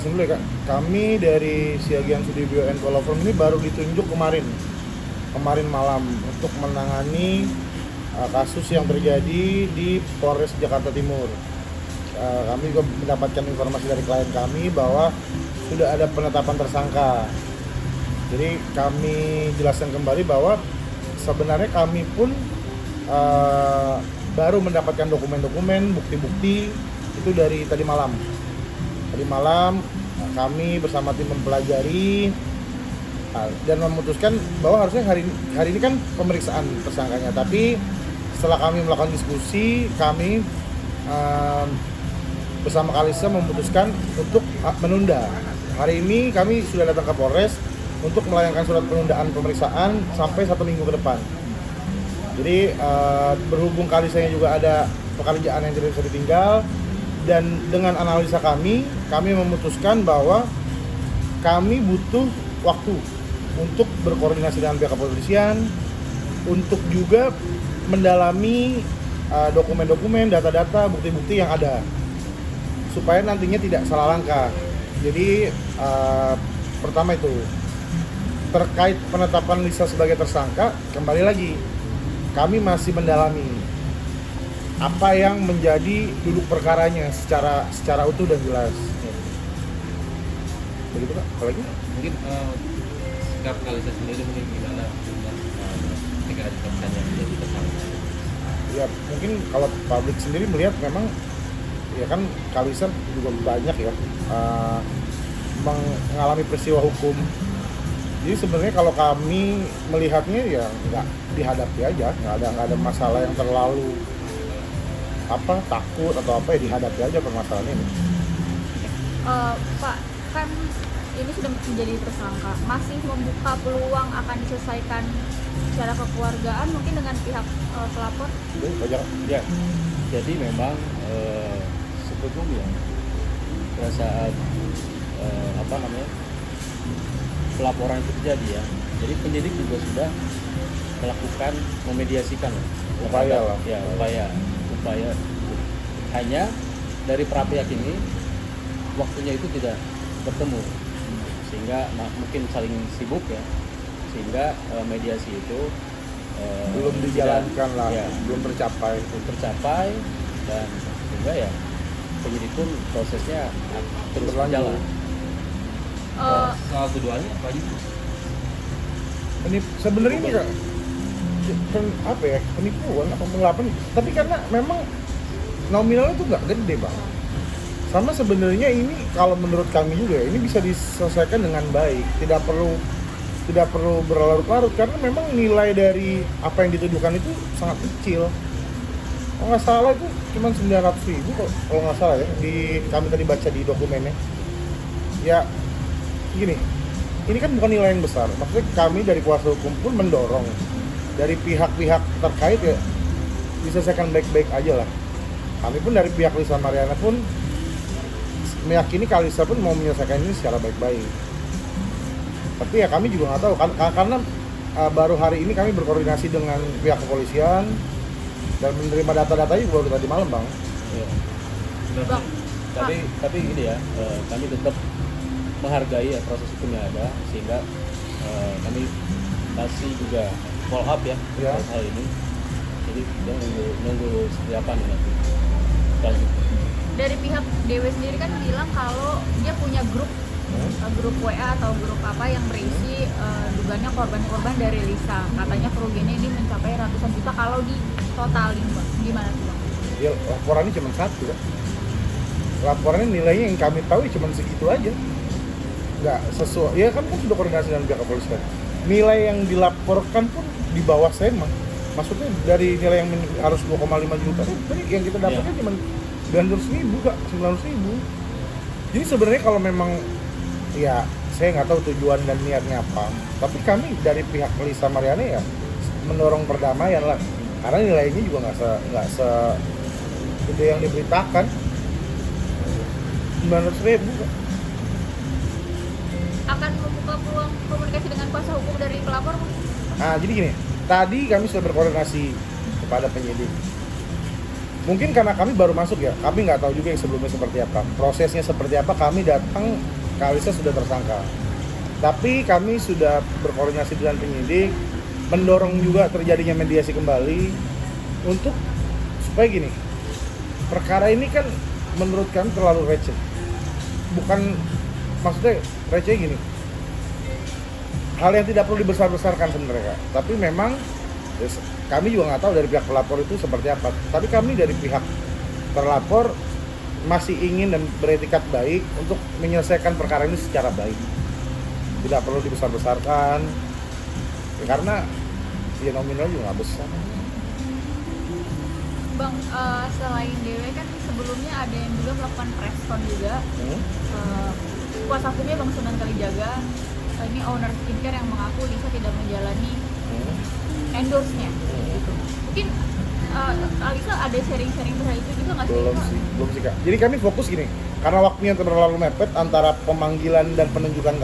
Dulu ya Kak, kami dari Siagian Sudibyo and Law Firm ini baru ditunjuk kemarin malam untuk menangani kasus yang terjadi di Polres Jakarta Timur. Kami juga mendapatkan informasi dari klien kami bahwa sudah ada penetapan tersangka. Jadi kami jelaskan kembali bahwa sebenarnya kami pun baru mendapatkan dokumen-dokumen, bukti-bukti itu dari tadi malam. Tadi malam kami bersama tim mempelajari dan memutuskan bahwa harusnya hari ini kan pemeriksaan tersangkanya. Tapi setelah kami melakukan diskusi, kami bersama Kalisa memutuskan untuk menunda. Hari ini kami sudah datang ke Polres untuk melayangkan surat penundaan pemeriksaan sampai 1 minggu ke depan. Jadi berhubung Kalisanya juga ada pekerjaan yang tidak bisa ditinggal, dan dengan analisa kami memutuskan bahwa kami butuh waktu untuk berkoordinasi dengan pihak kepolisian, untuk juga mendalami dokumen-dokumen, data-data, bukti-bukti yang ada, supaya nantinya tidak salah langkah. Jadi pertama itu, terkait penetapan Lisa sebagai tersangka, kembali lagi, kami masih mendalami apa yang menjadi duduk perkaranya secara utuh dan jelas. Begitu Pak, apalagi? Mungkin sikap Kalisa sendiri mungkin gimana ketika ditetapkannya menjadi tersangka? Ya mungkin kalau publik sendiri melihat memang ya kan Kalisa juga banyak ya mengalami peristiwa hukum. Jadi sebenarnya kalau kami melihatnya ya nggak dihadapi aja, nggak ada masalah yang terlalu takut atau apa, ya dihadapi aja permasalahan ini. Pak, kan ini sudah menjadi tersangka, masih membuka peluang akan diselesaikan secara kekeluargaan mungkin dengan pihak pelapor? Ya, jadi memang sebelumnya pada saat pelaporan itu terjadi ya, jadi penyidik juga sudah melakukan memediasikan upaya. Hanya dari para pihak ini waktunya itu tidak bertemu, sehingga mungkin saling sibuk ya, sehingga mediasi itu belum dijalankan belum tercapai, dan sehingga ya penyidik pun prosesnya terus berjalan. Soal tuduhannya apa aja? Ini sebenarnya ini Kak, penipuan atau penggelapan, tapi karena memang nominalnya itu nggak gede Bang. Sama sebenarnya ini kalau menurut kami juga ini bisa diselesaikan dengan baik, tidak perlu berlarut-larut, karena memang nilai dari apa yang dituduhkan itu sangat kecil. Kalau nggak salah itu cuma 900.000 kalau nggak salah ya, kami tadi baca di dokumennya. Ya gini, ini kan bukan nilai yang besar, maksudnya kami dari kuasa hukum pun mendorong dari pihak-pihak terkait ya diselesaikan baik-baik aja lah. Kami pun dari pihak Lisa Mariana pun meyakini Kalisa pun mau menyelesaikan ini secara baik-baik. Tapi ya kami juga nggak tahu karena baru hari ini kami berkoordinasi dengan pihak kepolisian dan menerima data-datanya baru tadi malam Bang. Ya. Tapi gini ya, kami tetap menghargai ya proses hukum yang ada, sehingga kami masih juga follow up ya hal ini. Jadi kita nunggu seperti apa nih nanti. Dari pihak DW sendiri kan bilang kalau dia punya grup WA atau grup apa yang berisi dugaannya korban-korban dari Lisa. Katanya kerugiannya ini mencapai ratusan juta kalau di totalin Bang. Gimana sih Bang? Ya laporannya cuma satu kan. Laporannya nilainya yang kami tahu cuma segitu aja. Nggak sesuai, ya kan sudah koordinasi dengan pihak kepolisian. Nilai yang dilaporkan pun di bawah SEMA. Maksudnya dari nilai yang harus 2,5 juta tadi yang kita dapatkan cuma 900.000 Kak, 900.000. Jadi sebenarnya kalau memang ya saya nggak tahu tujuan dan niatnya apa, tapi kami dari pihak Lisa Mariana ya mendorong perdamaian lah, karena nilainya juga nggak se gede yang diberitakan. 900.000 Kak. Akan membuka peluang komunikasi dengan kuasa hukum dari pelapor? Nah jadi gini, tadi kami sudah berkoordinasi kepada penyidik. mungkin karena kami baru masuk ya, kami nggak tahu juga yang sebelumnya seperti apa, prosesnya seperti apa. Kami datang, Kalisa sudah tersangka, tapi kami sudah berkoordinasi dengan penyidik, mendorong juga terjadinya mediasi kembali untuk supaya gini, perkara ini kan menurut kami terlalu receh. Bukan, maksudnya receh gini, hal yang tidak perlu dibesar-besarkan sebenarnya, tapi memang kami juga nggak tahu dari pihak pelapor itu seperti apa. Tapi kami dari pihak terlapor masih ingin dan beretikat baik untuk menyelesaikan perkara ini secara baik. Tidak perlu dibesar-besarkan, ya, karena ya nominal juga nggak besar. Bang, selain Dewe kan sebelumnya ada yang juga melakukan preskon juga. Kuasa hukumnya Bang Sunan Kalijaga, ini owner skincare yang mengaku Lisa tidak menjalani endorse-nya gitu. Mungkin Alisa ada sharing-sharing terhadap itu juga nggak sih? Belum sih Kak. Jadi kami fokus gini, karena waktunya terlalu mepet antara pemanggilan dan penunjukan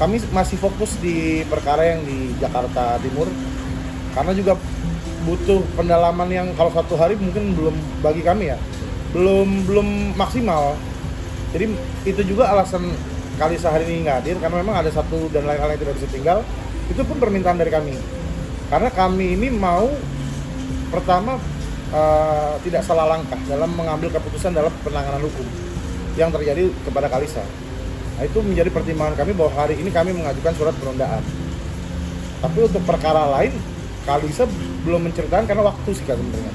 kami masih fokus di perkara yang di Jakarta Timur, karena juga butuh pendalaman yang kalau satu hari mungkin belum, bagi kami ya, belum maksimal. Jadi itu juga alasan Kalisa hari ini nggak hadir, karena memang ada satu dan lain hal yang tidak bisa tinggal. Itu pun permintaan dari kami, karena kami ini mau pertama tidak salah langkah dalam mengambil keputusan dalam penanganan hukum yang terjadi kepada Kalisa. Nah, itu menjadi pertimbangan kami bahwa hari ini kami mengajukan surat penundaan. Tapi untuk perkara lain Kalisa belum menceritakan karena waktu sih Kak sebenarnya.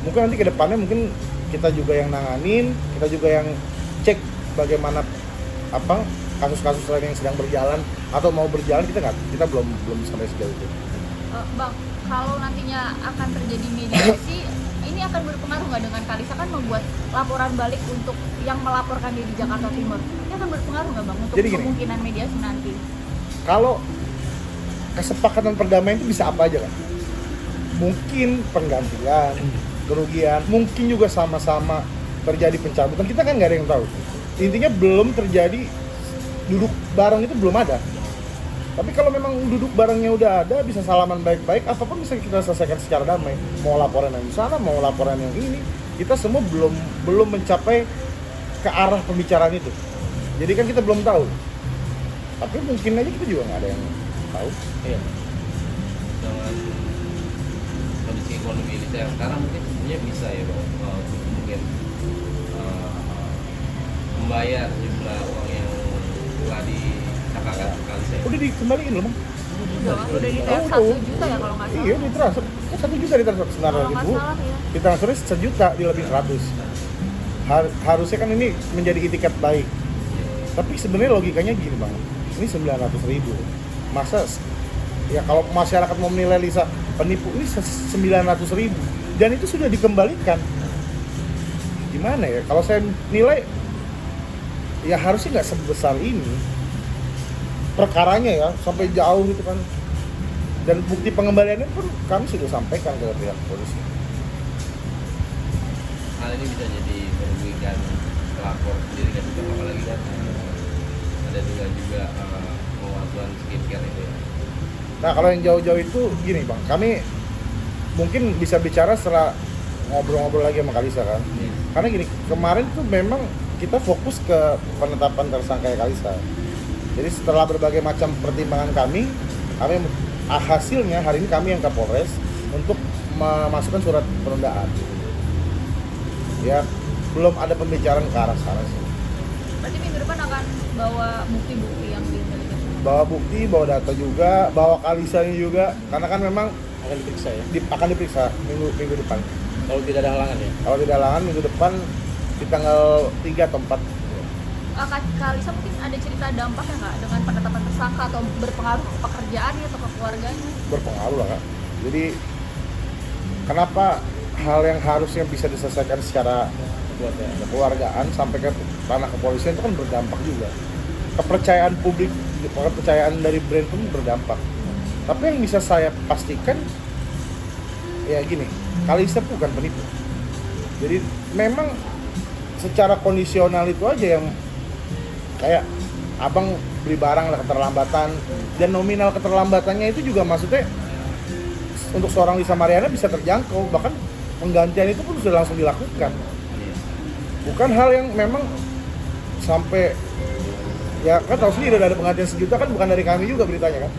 Mungkin nanti ke depannya mungkin kita juga yang nanganin, kita juga yang cek bagaimana apa kasus-kasus lain yang sedang berjalan atau mau berjalan, kita belum sampai sejauh itu. Bang, kalau nantinya akan terjadi mediasi, ini akan berpengaruh nggak dengan Kalisa kan membuat laporan balik untuk yang melaporkan di Jakarta Timur? Ini akan berpengaruh nggak Bang untuk Jadi gini, kemungkinan mediasi nanti? Kalau kesepakatan perdamaian itu bisa apa aja kan? Mungkin penggantian, kerugian, mungkin juga sama-sama terjadi pencabutan, kita kan nggak ada yang tahu. Intinya belum terjadi duduk bareng, itu belum ada. Tapi kalau memang duduk barengnya udah ada, bisa salaman baik-baik, apapun bisa kita selesaikan secara damai. Mau laporan yang di sana, mau laporan yang ini, kita semua belum mencapai ke arah pembicaraan itu. Jadi kan kita belum tahu. Tapi mungkin aja kita juga nggak ada yang tahu. Iya. Dengan kondisi ekonomi Lisa yang sekarang mungkin sebenarnya bisa ya Bang, mungkin membayar jumlah uang yang telah dicakakan Kalisa. Udah dikembaliin loh Bang. Udah ditransfer 1 juta ya kalau nggak salah. Iya ditransfer, 1 juta ditransfer sebenarnya Kalau nggak Ibu. salah ya. Ditransfernya 1 juta di lebih 100. Harusnya kan ini menjadi itikat baik. Tapi sebenarnya logikanya gini Bang, ini 900.000. Masa ya kalau masyarakat mau menilai Lisa penipu, ini 900.000 dan itu sudah dikembalikan. Gimana ya? Kalau saya nilai ya harusnya nggak sebesar ini perkaranya ya, sampai jauh gitu kan. Dan bukti pengembaliannya pun kami sudah sampaikan ke pihak polisi. Hal ini bisa jadi merugikan pelapor sendiri kan juga, apalagi kan ada juga penguatan skincare itu ya. Nah kalau yang jauh-jauh itu gini Bang, kami mungkin bisa bicara setelah ngobrol-ngobrol lagi sama Kalisa kan. Karena gini, kemarin tuh memang kita fokus ke penetapan tersangka Kalisa. Jadi setelah berbagai macam pertimbangan kami hasilnya hari ini kami yang ke Polres untuk memasukkan surat penundaan. Ya belum ada pembicaraan ke arah sana sih. Berarti minggu depan akan bawa bukti-bukti yang dimiliki? Bawa bukti, bawa data juga, bawa Kalisanya juga, karena kan memang Akan diperiksa ya. akan diperiksa minggu depan. Kalau tidak ada halangan ya. Kalau tidak halangan minggu depan di tanggal 3 atau 4. Kalisa mungkin ada cerita dampaknya nggak dengan penetapan tersangka atau berpengaruh ke pekerjaannya atau ke keluarganya? Berpengaruh lah Kak. Jadi kenapa hal yang harusnya bisa diselesaikan secara kekeluargaan sampai ke ranah kepolisian itu kan berdampak juga. Kepercayaan publik, kepercayaan dari brand pun berdampak. Tapi yang bisa saya pastikan ya gini, Kalisa bukan penipu. Jadi memang secara kondisional itu aja yang kayak abang beli barang ada keterlambatan, dan nominal keterlambatannya itu juga maksudnya untuk seorang Lisa Mariana bisa terjangkau, bahkan penggantian itu pun sudah langsung dilakukan. Iya. Bukan hal yang memang sampai ya kan tahu sendiri udah ada penggantian sejuta kan bukan dari kami juga beritanya kan.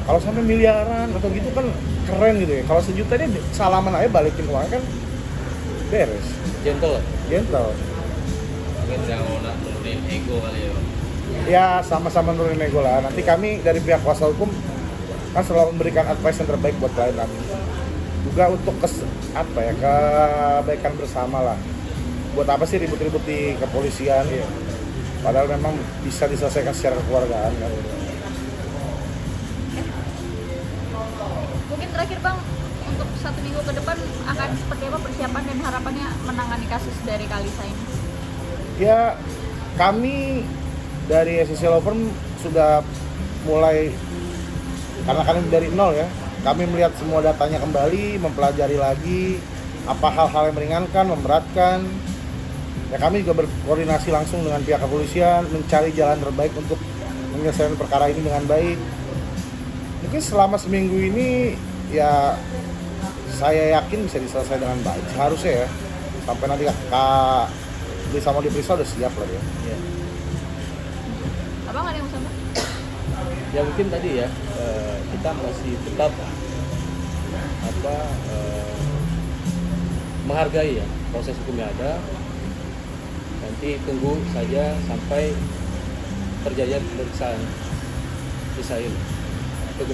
Kalau sampai miliaran atau gitu kan keren gitu ya. Kalau sejuta ini salaman aja balikin uang kan beres. Gentle lah. Gentle. Mungkin nggak mau nurunin ego kali ya. Ya sama-sama nurunin ego lah. Nanti kami dari pihak kuasa hukum kan selalu memberikan advice yang terbaik buat klien kami. Juga untuk kebaikan bersama lah. Buat apa sih ribut-ribut di kepolisian? Padahal memang bisa diselesaikan secara kekeluargaan kan. Mungkin terakhir Bang, untuk 1 minggu ke depan akan seperti apa persiapan dan harapannya menangani kasus dari Kalisa ini? Ya kami dari Essential Law Firm sudah mulai, karena kami dari nol ya, kami melihat semua datanya kembali, mempelajari lagi apa hal-hal yang meringankan, memberatkan. Ya kami juga berkoordinasi langsung dengan pihak kepolisian, mencari jalan terbaik untuk menyelesaikan perkara ini dengan baik. Mungkin selama seminggu ini ya saya yakin bisa diselesaikan dengan baik, seharusnya ya. Sampai nanti Kak Lisa mau diperiksa udah siap lah ya. Iya. Abang ada yang mau sampaikan? Ya mungkin tadi ya kita masih tetap menghargai ya proses hukum yang ada. Nanti tunggu saja sampai terjadi pemeriksaan Lisa ini. Itu